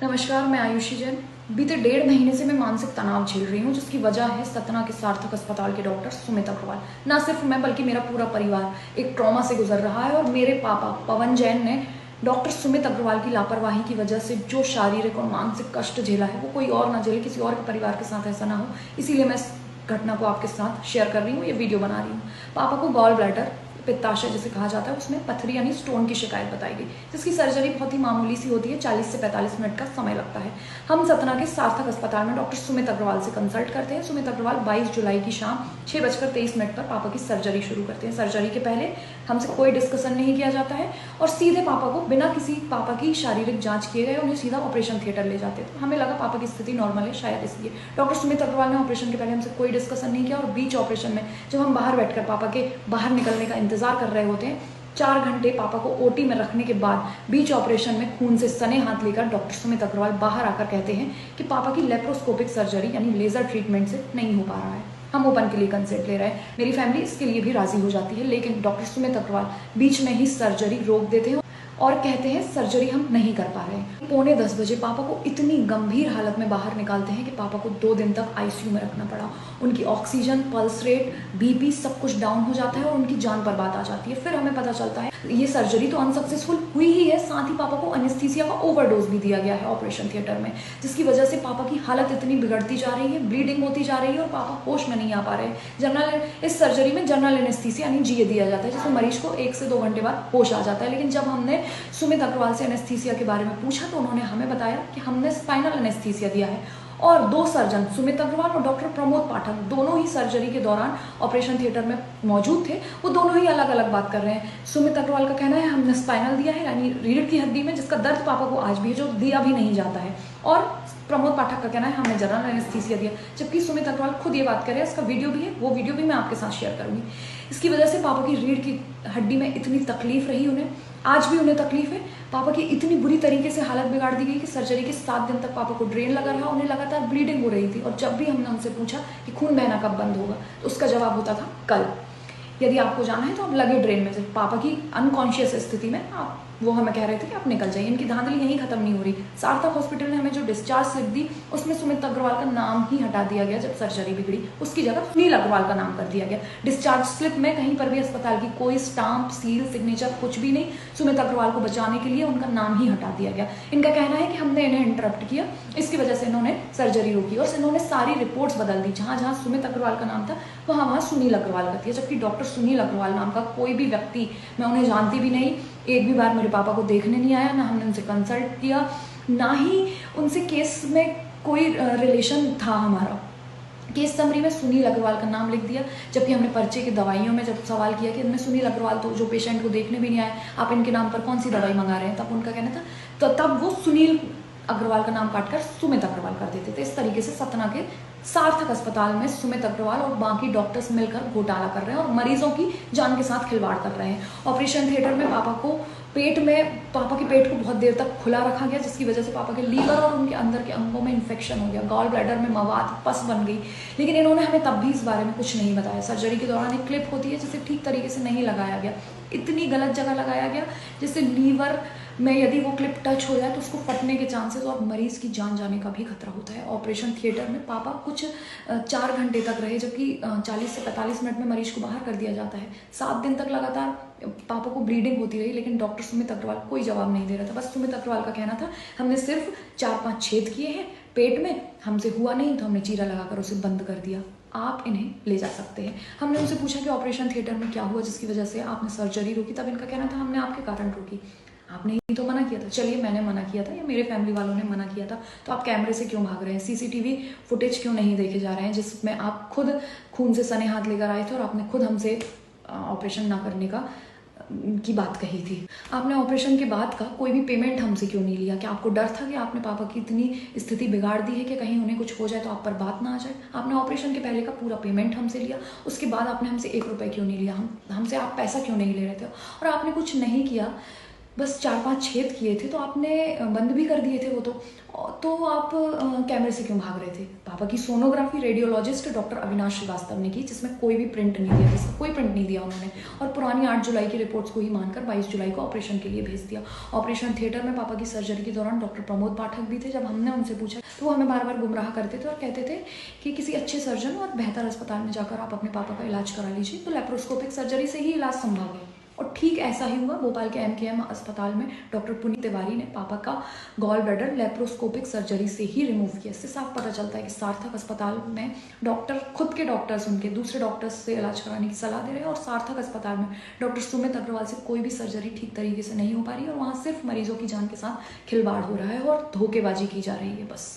नमस्कार, मैं आयुषी जैन। बीते 1.5 महीने से मैं मानसिक तनाव झेल रही हूँ, जिसकी वजह है सतना के सार्थक अस्पताल के डॉक्टर सुमित अग्रवाल। ना सिर्फ मैं बल्कि मेरा पूरा परिवार एक ट्रॉमा से गुजर रहा है और मेरे पापा पवन जैन ने डॉक्टर सुमित अग्रवाल की लापरवाही की वजह से जो शारीरिक और मानसिक कष्ट झेला है वो कोई और ना झेले, किसी और के परिवार के साथ ऐसा ना हो। इसीलिए मैं इस घटना को आपके साथ शेयर कर रही हूँ, ये वीडियो बना रही हूँ। पापा को गॉल ब्लैडर, पित्ताशय जिसे कहा जाता है, उसमें पथरी यानी स्टोन की शिकायत बताई गई, जिसकी सर्जरी बहुत ही मामूली सी होती है, 40 से 45 मिनट का समय लगता है। हम सतना के सार्थक अस्पताल में डॉक्टर सुमित अग्रवाल से कंसल्ट करते हैं। सुमित अग्रवाल 22 जुलाई की शाम 6:23 पर पापा की सर्जरी शुरू करते हैं। सर्जरी के पहले हमसे कोई डिस्कशन नहीं किया जाता है और सीधे पापा को बिना किसी पापा की शारीरिक जांच किए गए उन्हें सीधा ऑपरेशन थिएटर ले जाते हैं। हमें लगा पापा की स्थिति नॉर्मल है, शायद इसलिए डॉक्टर सुमित अग्रवाल ने ऑपरेशन के पहले हमसे कोई डिस्कशन नहीं किया और बीच ऑपरेशन में जब हम बाहर बैठकर पापा के बाहर निकलने का इंतजार कर रहे होते हैं, 4 घंटे पापा को ओटी में रखने के बाद बीच ऑपरेशन में खून से सने हाथ लेकर डॉक्टर सुमित अग्रवाल बाहर आकर कहते हैं कि पापा की लेप्रोस्कोपिक सर्जरी यानी लेजर ट्रीटमेंट से नहीं हो पा रहा है, हम ओपन के लिए कंसल्ट ले रहे हैं। मेरी फैमिली इसके लिए भी राजी हो जाती है, लेकिन डॉक्टर सुमित अग्रवाल बीच में ही सर्जरी रोक देते हैं और कहते हैं सर्जरी हम नहीं कर पा रहे हैं। 9:45 बजे पापा को इतनी गंभीर हालत में बाहर निकालते हैं कि पापा को 2 दिन तक आईसीयू में रखना पड़ा। उनकी ऑक्सीजन, पल्स रेट, बीपी सब कुछ डाउन हो जाता है और उनकी जान बर्बाद आ जाती है। फिर हमें पता चलता है ये सर्जरी तो अनसक्सेसफुल हुई ही है, साथ ही पापा को एनेस्थीसिया का ओवरडोज भी दिया गया है ऑपरेशन थिएटर में, जिसकी वजह से पापा की हालत इतनी बिगड़ती जा रही है, ब्लीडिंग होती जा रही है और पापा होश में नहीं आ पा रहे हैं। इस सर्जरी में जनरल एनेस्थीसिया यानी जीए दिया जाता है, जिसमें मरीज को 1 से 2 घंटे बाद होश आ जाता है। लेकिन जब हमने सुमित अग्रवाल से एनेस्थीसिया के बारे में पूछा तो उन्होंने हमें बताया कि हमने स्पाइनल एनेस्थीसिया दिया है और 2 सर्जन सुमित अग्रवाल और डॉक्टर प्रमोद पाठक दोनों ही सर्जरी के दौरान ऑपरेशन थिएटर में मौजूद थे। वो दोनों ही अलग अलग बात कर रहे हैं। सुमित अग्रवाल का कहना है हमने स्पाइनल दिया है यानी रीढ़ की हड्डी में, जिसका दर्द पापा को आज भी है, जो दिया भी नहीं जाता है, और प्रमोद पाठक का कहना है हमने जनरल एनेस्थीसिया दिया, जबकि सुमित अग्रवाल खुद ये बात करे। इसका वीडियो भी है, वो वीडियो भी मैं आपके साथ शेयर करूंगी। इसकी वजह से पापा की रीढ़ की हड्डी में इतनी तकलीफ रही उन्हें, आज भी उन्हें तकलीफ है। पापा की इतनी बुरी तरीके से हालत बिगाड़ दी गई कि सर्जरी के 7 दिन तक पापा को ड्रेन लगा रहा, उन्हें लगातार ब्लीडिंग हो रही थी और जब भी हमने उनसे पूछा कि खून बहना कब बंद होगा तो उसका जवाब होता था कल। यदि आपको जाना है तो आप लगे ड्रेन में से। पापा की अनकॉन्शियस स्थिति में वो हमें कह रहे थे कि आप निकल जाइए, इनकी धांधली यहीं खत्म नहीं हो रही। सार्थक हॉस्पिटल ने हमें जो डिस्चार्ज स्लिप दी उसमें सुमित अग्रवाल का नाम ही हटा दिया गया। जब सर्जरी बिगड़ी उसकी जगह सुनील अग्रवाल का नाम कर दिया गया। डिस्चार्ज स्लिप में कहीं पर भी अस्पताल की कोई स्टाम्प, सील, सिग्नेचर कुछ भी नहीं। सुमित अग्रवाल को बचाने के लिए उनका नाम ही हटा दिया गया। इनका कहना है कि हमने इन्हें इंटरप्ट किया, इसकी वजह से इन्होंने सर्जरी रोकी और इन्होंने सारी रिपोर्ट्स बदल दी। जहां जहां सुमित अग्रवाल का नाम था वहां सुनील अग्रवाल का दिया, जबकि डॉक्टर सुनील अग्रवाल नाम का कोई भी व्यक्ति, मैं उन्हें जानती भी नहीं, एक भी बार मेरे पापा को देखने नहीं आया, ना हमने उनसे कंसल्ट किया, ना ही उनसे केस में कोई रिलेशन था हमारा। केस समरी में सुनील अग्रवाल का नाम लिख दिया, जबकि हमने पर्चे की दवाइयों में जब सवाल किया कि इनमें सुनील अग्रवाल तो जो पेशेंट को देखने भी नहीं आए, आप इनके नाम पर कौन सी दवाई मंगा रहे हैं, तब उनका कहना था तो तब वो सुनील अग्रवाल का नाम काटकर सुमित अग्रवाल कर देते थे। इस तरीके से सतना के सार्थक अस्पताल में सुमित अग्रवाल और बाकी डॉक्टर्स मिलकर घोटाला कर रहे हैं और मरीजों की जान के साथ खिलवाड़ कर रहे हैं। ऑपरेशन थिएटर में पापा के पेट को बहुत देर तक खुला रखा गया, जिसकी वजह से पापा के लीवर और उनके अंदर के अंगों में इन्फेक्शन हो गया, गॉल ब्लैडर में मवाद, पस बन गई। लेकिन इन्होंने हमें तब भी इस बारे में कुछ नहीं बताया। सर्जरी के दौरान एक क्लिप होती है जिसे ठीक तरीके से नहीं लगाया गया, इतनी गलत जगह लगाया गया जिससे लीवर में यदि वो क्लिप टच हो जाए तो उसको फटने के चांसेस और मरीज की जान जाने का भी खतरा होता है। ऑपरेशन थिएटर में पापा कुछ 4 घंटे तक रहे, जबकि 40 से 45 मिनट में मरीज को बाहर कर दिया जाता है। 7 दिन तक लगातार पापा को ब्लीडिंग होती रही, लेकिन डॉक्टर सुमित अग्रवाल कोई जवाब नहीं दे रहा था। बस सुमित अग्रवाल का कहना था हमने सिर्फ 4-5 छेद किए हैं पेट में, हमसे हुआ नहीं तो हमने चीरा लगाकर उसे बंद कर दिया, आप इन्हें ले जा सकते हैं। हमने उनसे पूछा कि ऑपरेशन थिएटर में क्या हुआ जिसकी वजह से आपने सर्जरी रोकी, तब इनका कहना था हमने आपके कारण रोकी, आपने ही तो मना किया था। चलिए मैंने मना किया था या मेरे फैमिली वालों ने मना किया था, तो आप कैमरे से क्यों भाग रहे हैं, सीसीटीवी फुटेज क्यों नहीं देखे जा रहे हैं जिसमें आप खुद खून से सने हाथ लेकर आए थे और आपने खुद हमसे ऑपरेशन ना करने की बात कही थी। आपने ऑपरेशन के बाद का कोई भी पेमेंट हमसे क्यों नहीं लिया? क्या आपको डर था कि आपने पापा की इतनी स्थिति बिगाड़ दी है कि कहीं उन्हें कुछ हो जाए तो आप पर बात ना आ जाए? आपने ऑपरेशन के पहले का पूरा पेमेंट हमसे लिया, उसके बाद आपने हमसे 1 रुपये क्यों नहीं लिया? हमसे आप पैसा क्यों नहीं ले रहे थे? और आपने कुछ नहीं किया बस 4-5 छेद किए थे, तो आपने बंद भी कर दिए थे वो तो आप कैमरे से क्यों भाग रहे थे? पापा की sonography radiologist doctor Avinash Srivastava ने की, जिसमें कोई भी प्रिंट नहीं दिया, जिसका कोई प्रिंट नहीं दिया उन्होंने, और पुरानी 8 जुलाई की रिपोर्ट्स को ही मानकर 22 जुलाई को ऑपरेशन के लिए भेज दिया। ऑपरेशन थिएटर में पापा की सर्जरी के दौरान डॉक्टर प्रमोद पाठक भी थे। जब हमने उनसे पूछा तो वो हमें बार बार गुमराह करते थे और कहते थे कि किसी अच्छे सर्जन और बेहतर अस्पताल में जाकर आप अपने पापा का इलाज करा लीजिए, तो लेप्रोस्कोपिक सर्जरी से ही इलाज संभव है। और ठीक ऐसा ही हुआ। भोपाल के एमकेएम अस्पताल में डॉक्टर पुनीत तिवारी ने पापा का गॉल ब्लैडर लेप्रोस्कोपिक सर्जरी से ही रिमूव किया। इससे साफ पता चलता है कि सार्थक अस्पताल में डॉक्टर, खुद के डॉक्टर्स उनके दूसरे डॉक्टर्स से इलाज कराने की सलाह दे रहे हैं, और सार्थक अस्पताल में डॉक्टर सुमित अग्रवाल से कोई भी सर्जरी ठीक तरीके से नहीं हो पा रही है, और वहाँ सिर्फ मरीजों की जान के साथ खिलवाड़ हो रहा है और धोखेबाजी की जा रही है बस।